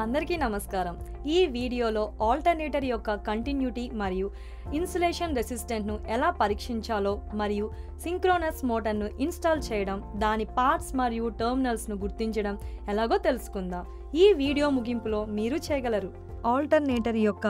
అందరికీ నమస్కారం. ఈ వీడియోలో ఆల్టర్నేటర్ యొక్క కంటిన్యూటీ మరియు ఇన్సులేషన్ రెసిస్టెంట్ను ఎలా పరీక్షించాలో మరియు సింక్రోనస్ మోటార్ను ఇన్స్టాల్ చేయడం, దాని పార్ట్స్ మరియు టెర్మినల్స్ను గుర్తించడం ఎలాగో తెలుసుకుందాం. ఈ వీడియో ముగింపులో మీరు చేయగలరు. ఆల్టర్నేటర్ యొక్క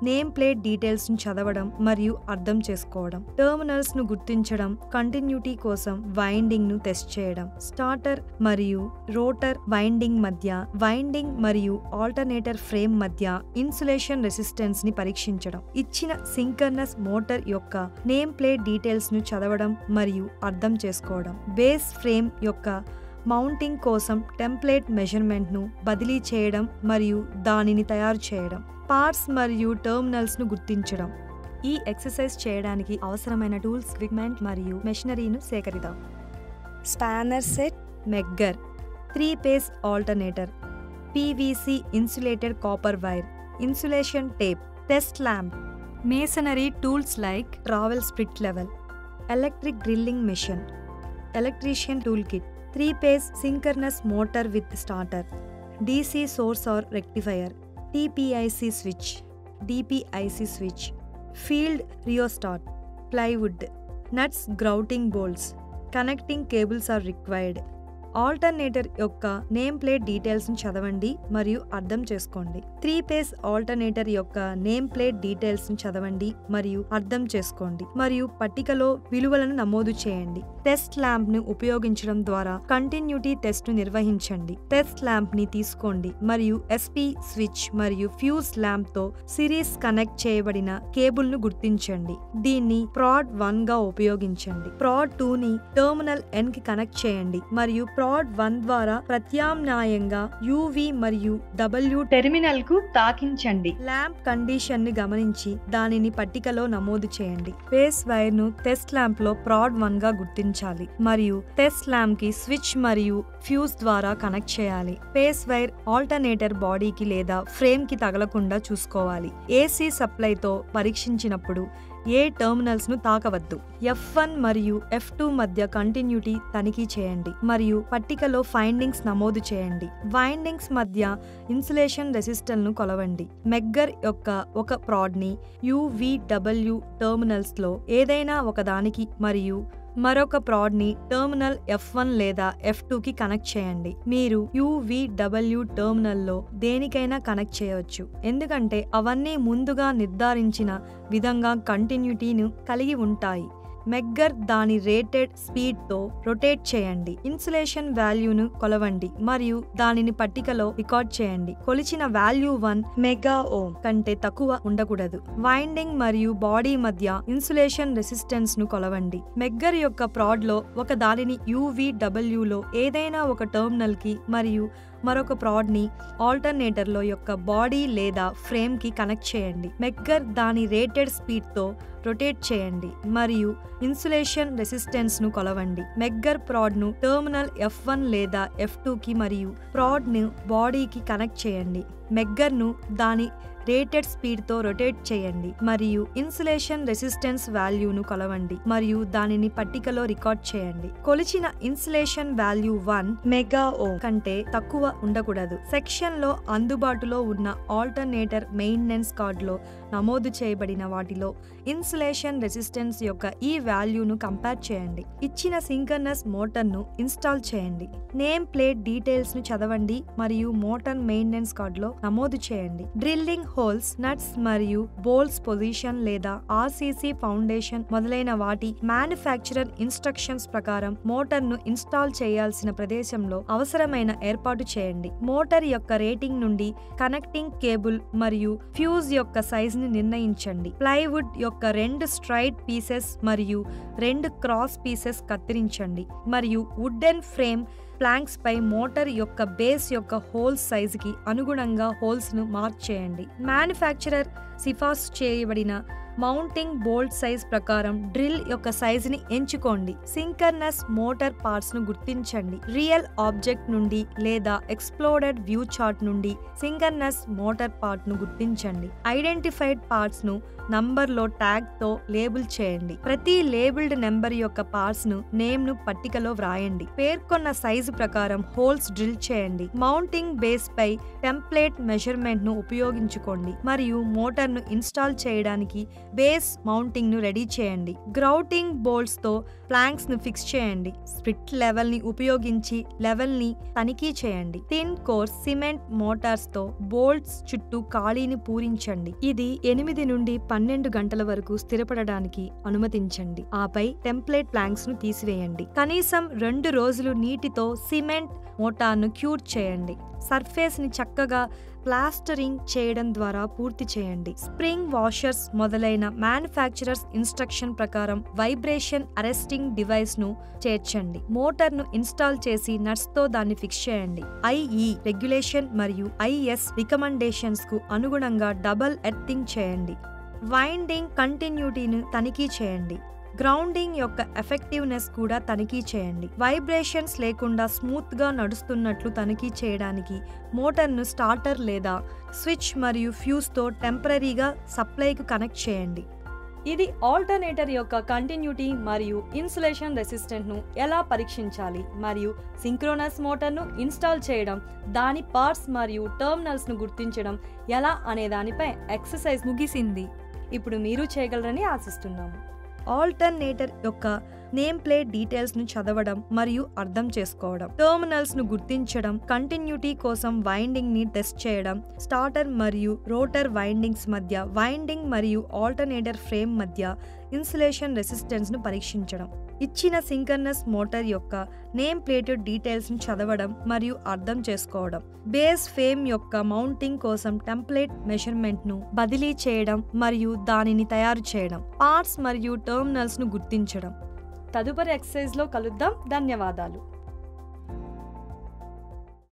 నేమ్ ప్లేట్ డీటెయిల్స్ను చదవడం మరియు అర్థం చేసుకోవడం, టెర్మినల్స్ను గుర్తించడం, కంటిన్యూటీ కోసం వైండింగ్ను టెస్ట్ చేయడం, స్టార్టర్ మరియు రోటర్ వైండింగ్ మధ్య, వైండింగ్ మరియు ఆల్టర్నేటర్ ఫ్రేమ్ మధ్య ఇన్సులేషన్ రెసిస్టెన్స్ ని పరీక్షించడం, ఇచ్చిన సింక్రనస్ మోటార్ యొక్క నేమ్ ప్లేట్ డీటెయిల్స్ ను చదవడం మరియు అర్థం చేసుకోవడం, బేస్ ఫ్రేమ్ యొక్క మౌంటింగ్ కోసం టెంప్లేట్ మెజర్మెంట్ను బదిలీ చేయడం మరియు దానిని తయారు చేయడం, పార్ట్స్ మరియు టెర్మినల్స్ను గుర్తించడం. ఈ ఎక్సర్సైజ్ చేయడానికి అవసరమైన టూల్స్, ఎక్విప్మెంట్ మరియు మెషినరీను సేకరిద్దాం. Spanner set, megger, 3-phase alternator, PVC insulated copper wire, insulation tape, test lamp, masonry tools like trowel spirit level, electric drilling machine, electrician tool kit, 3-phase synchronous motor with starter, DC source or rectifier, TPIC switch, DPIC switch, field rheostat, plywood, nuts, grouting bolts, connecting cables are required. Alternator యొక్క name plate details ని చదవండి మరియు అర్థం చేసుకోండి. 3-phase alternator యొక్క name plate details ని చదవండి మరియు అర్థం చేసుకోండి మరియు పట్టికలో విలువలను నమోదు చేయండి. టెస్ట్ ల్యాంప్ ను ఉపయోగించడం ద్వారా కంటిన్యూటీ టెస్ట్ ను నిర్వహించండి. టెస్ట్ ల్యాంప్ ని తీసుకోండి మరియు SP స్విచ్ మరియు ఫ్యూజ్ ల్యాంప్ తో సిరీస్ కనెక్ట్ చేయబడిన కేబుల్ ను గుర్తించండి. దీన్ని ప్రాడ్ 1 గా ఉపయోగించండి. ప్రాడ్ 2 ని టెర్మినల్ N కి కనెక్ట్ చేయండి మరియు ప్రాడ్ 1 ద్వారా ప్రత్యామ్నాయంగా UV మరియు W టెర్మినల్ కు తాకించండి. ల్యాంప్ కండిషన్ ని గమనించి దానిని పట్టికలో నమోదు చేయండి. బేస్ వైర్ ను టెస్ట్ ల్యాంప్ లో ప్రాడ్ 1 గా గుర్తించాలి మరియు టెస్ట్ ల్యాంప్ కి స్విచ్ మరియు ఫ్యూజ్ ద్వారా కనెక్ట్ చేయాలి. బేస్ వైర్ ఆల్టర్నేటర్ బాడీకి లేదా ఫ్రేమ్ కి తగలకుండా చూసుకోవాలి. AC సప్లైతో పరీక్షించినప్పుడు ఏ టెర్మినల్స్ ను తాకవద్దు. F1 మరియు F2 మధ్య కంటిన్యూటీ తనిఖీ చేయండి మరియు పట్టికలో ఫైండింగ్స్ నమోదు చేయండి. వైండింగ్స్ మధ్య ఇన్సులేషన్ రెసిస్టెన్స్ ను కొలవండి. మెగ్గర్ యొక్క ఒక ప్రాడ్ ని UVW టెర్మినల్స్ లో ఏదైనా ఒకదానికి మరియు మరొక ప్రాడ్ ని టెర్మినల్ F1 లేదా F2 కి కనెక్ట్ చేయండి. మీరు UVW టెర్మినల్ లో దేనికైనా కనెక్ట్ చేయవచ్చు, ఎందుకంటే అవన్నీ ముందుగా నిర్ధారించిన విధంగా కంటిన్యూటీను కలిగి ఉంటాయి. మెగ్గర్ దాని రేటెడ్ స్పీడ్ తో రొటేట్ చేయండి. ఇన్సులేషన్ వాల్యూను కొలవండి మరియు దానిని పట్టికలో రికార్డ్ చేయండి. కొలిచిన వాల్యూ 1 మెగా ఓం కంటే తక్కువ ఉండకూడదు. వైండింగ్ మరియు బాడీ మధ్య ఇన్సులేషన్ రెసిస్టెన్స్ ను కొలవండి. మెగ్గర్ యొక్క ప్రాడ్ లో ఒక దానిని UVW లో ఏదైనా ఒక టెర్మినల్ కి మరియు మరొక ప్రాడ్ ని ఆల్టర్నేటర్ లో యొక్క బాడీ లేదా ఫ్రేమ్ కి కనెక్ట్ చేయండి. మెగ్గర్ దాని రేటెడ్ స్పీడ్ తో రొటేట్ చేయండి మరియు ఇన్సులేషన్ రెసిస్టెన్స్ ను కొలవండి. మెగ్గర్ ప్రాడ్ ను టెర్మినల్ F1 లేదా F2 కి మరియు ప్రాడ్ ను బాడీకి కనెక్ట్ చేయండి. మెగ్గర్ ను దాని రేటెడ్ స్పీడ్ తో రొటేట్ చేయండి మరియు ఇన్సులేషన్ రెసిస్టెన్స్ వాల్యూను కొలవండి మరియు దానిని పట్టికలో రికార్డ్ చేయండి. కొలిచిన ఇన్సులేషన్ వాల్యూ 1 మెగా ఓం కంటే తక్కువ ఉండకూడదు. సెక్షన్ లో అందుబాటులో ఉన్న ఆల్టర్నేటర్ మెయింటెనెన్స్ కార్డులో నమోదు చేయబడిన వాటిలో ఇన్సులేషన్ రెసిస్టెన్స్ యొక్క ఈ వాల్యూను కంపేర్ చేయండి. ఇచ్చిన సింక్రనస్ మోటార్ ను ఇన్స్టాల్ చేయండి. నేమ్ ప్లేట్ డీటెయిల్స్ ను చదవండి మరియు మోటార్ మెయింటెనెన్స్ కార్డులో నమోదు చేయండి. డ్రిల్లింగ్ హోల్స్, నట్స్ మరియు బోల్ట్స్ పొజిషన్ లేదా RCC ఫౌండేషన్ మొదలైన వాటి మ్యానుఫ్యాక్చరర్ ఇన్స్ట్రక్షన్స్ ప్రకారం మోటార్ ను ఇన్స్టాల్ చేయాల్సిన ప్రదేశంలో అవసరమైన ఏర్పాటు చేయండి. మోటార్ యొక్క రేటింగ్ నుండి కనెక్టింగ్ కేబుల్ మరియు ఫ్యూజ్ యొక్క సైజ్ ని నిర్ణయించండి. ప్లైవుడ్ యొక్క 2 స్ట్రైట్ పీసెస్ మరియు 2 క్రాస్ పీసెస్ కత్తిరించండి మరియు వుడెన్ ఫ్రేమ్ ప్లాంక్స్ పై మోటార్ యొక్క బేస్ యొక్క హోల్స్ సైజుకి అనుగుణంగా హోల్స్ ను మార్క్ చేయండి. మ్యానుఫ్యాక్చరర్ సిఫార్సు చేయబడిన మౌంటింగ్ బోల్ట్ సైజ్ ప్రకారం డ్రిల్ యొక్క సైజుని ఎంచుకోండి. సింక్రనస్ మోటార్ పార్ట్స్ ను గుర్తించండి. రియల్ ఆబ్జెక్ట్ నుండి లేదా ఎక్స్ప్లోడెడ్ వ్యూ చార్ట్ నుండి సింక్రనస్ మోటార్ పార్ట్ ను గుర్తించండి. ఐడెంటిఫైడ్ పార్ట్స్ ను నంబర్ లో ట్యాగ్ తో లేబుల్ చేయండి. ప్రతి లేబుల్డ్ నెంబర్ యొక్క పార్ట్స్ ను నేమ్ ను పట్టికలో వ్రాయండి. పేర్కొన్న సైజు ప్రకారం హోల్స్ డ్రిల్ చేయండి. మౌంటింగ్ బేస్ పై టెంప్లేట్ మెజర్మెంట్ ను ఉపయోగించుకోండి మరియు మోటార్ ను ఇన్స్టాల్ చేయడానికి బేస్ మౌంటింగ్ ను రెడీ చేయండి. గ్రౌటింగ్ బోల్ట్స్ తో ప్లాంక్స్ ను ఫిక్స్ చేయండి. స్ప్లిట్ లెవెల్ ని ఉపయోగించి లెవెల్ ని తనిఖీ చేయండి. థిన్ కోర్ సిమెంట్ మోటార్స్ తో బోల్ట్స్ చుట్టూ ఖాళీని పూరించండి. ఇది 8 నుండి 12 గంటల వరకు స్థిరపడడానికి అనుమతించండి. ఆపై టెంప్లేట్ ప్లాంక్స్ ను తీసివేయండి. కనీసం 2 రోజులు నీటితో సిమెంట్ మోటార్ను క్యూర్ చేయండి. సర్ఫేస్ ని చక్కగా ప్లాస్టరింగ్ చేయడం ద్వారా పూర్తి చేయండి. స్ప్రింగ్ వాషర్స్ మొదలైన మ్యానుఫ్యాక్చరర్స్ ఇన్స్ట్రక్షన్ ప్రకారం వైబ్రేషన్ అరెస్టింగ్ డివైస్ ను చేర్చండి. మోటార్ ను ఇన్స్టాల్ చేసి నట్స్ తో దాన్ని ఫిక్స్ చేయండి. ఐఈ రెగ్యులేషన్ మరియు ఐఎస్ రికమెండేషన్స్ కు అనుగుణంగా డబుల్ ఎర్తింగ్ చేయండి. వైండింగ్ కంటిన్యూటీని తనిఖీ చేయండి. గ్రౌండింగ్ యొక్క ఎఫెక్టివ్నెస్ కూడా తనిఖీ చేయండి. వైబ్రేషన్స్ లేకుండా స్మూత్ గా నడుస్తున్నట్లు తనిఖీ చేయడానికి మోటార్ను స్టార్టర్ లేదా స్విచ్ మరియు ఫ్యూజ్ తో టెంపరీగా సప్లైకు కనెక్ట్ చేయండి. ఇది ఆల్టర్నేటర్ యొక్క కంటిన్యూటీ మరియు ఇన్సులేషన్ రెసిస్టెంట్ ను ఎలా పరీక్షించాలి మరియు సింక్రోనస్ మోటార్ ను ఇన్స్టాల్ చేయడం, దాని పార్ట్స్ మరియు టెర్మినల్స్ ను గుర్తించడం ఎలా అనే దానిపై ఎక్సర్సైజ్ ముగిసింది. ఇప్పుడు మీరు చేయగలరని ఆశిస్తున్నాము. ఆల్టర్నేటర్ యొక్క నేమ్ ప్లేట్ డీటెయిల్స్ ను చదవడం మరియు అర్థం చేసుకోవడం, టెర్మినల్స్ ను గుర్తించడం, కంటిన్యూటీ కోసం వైండింగ్ ని టెస్ట్ చేయడం, స్టార్టర్ మరియు రోటర్ వైండింగ్స్ మధ్య వైండింగ్ మరియు ఆల్టర్నేటర్ ఫ్రేమ్ మధ్య ఇన్సులేషన్ రెసిస్టెన్స్ ను పరీక్షించడం, ఇచ్చిన సింక్రనస్ మోటార్ యొక్క నేమ్ ప్లేట్ డీటెయిల్స్ ను చదవడం మరియు అర్థం చేసుకోవడం, బేస్ ఫ్రేమ్ యొక్క మౌంటింగ్ కోసం టెంప్లేట్ మెజర్మెంట్ ను బదిలీ చేయడం మరియు దానిని తయారు చేయడం, పార్ట్స్ మరియు టెర్మినల్స్ ను గుర్తించడం. తదుపరి ఎక్సర్సైజ్ లో కలుద్దాం. ధన్యవాదాలు.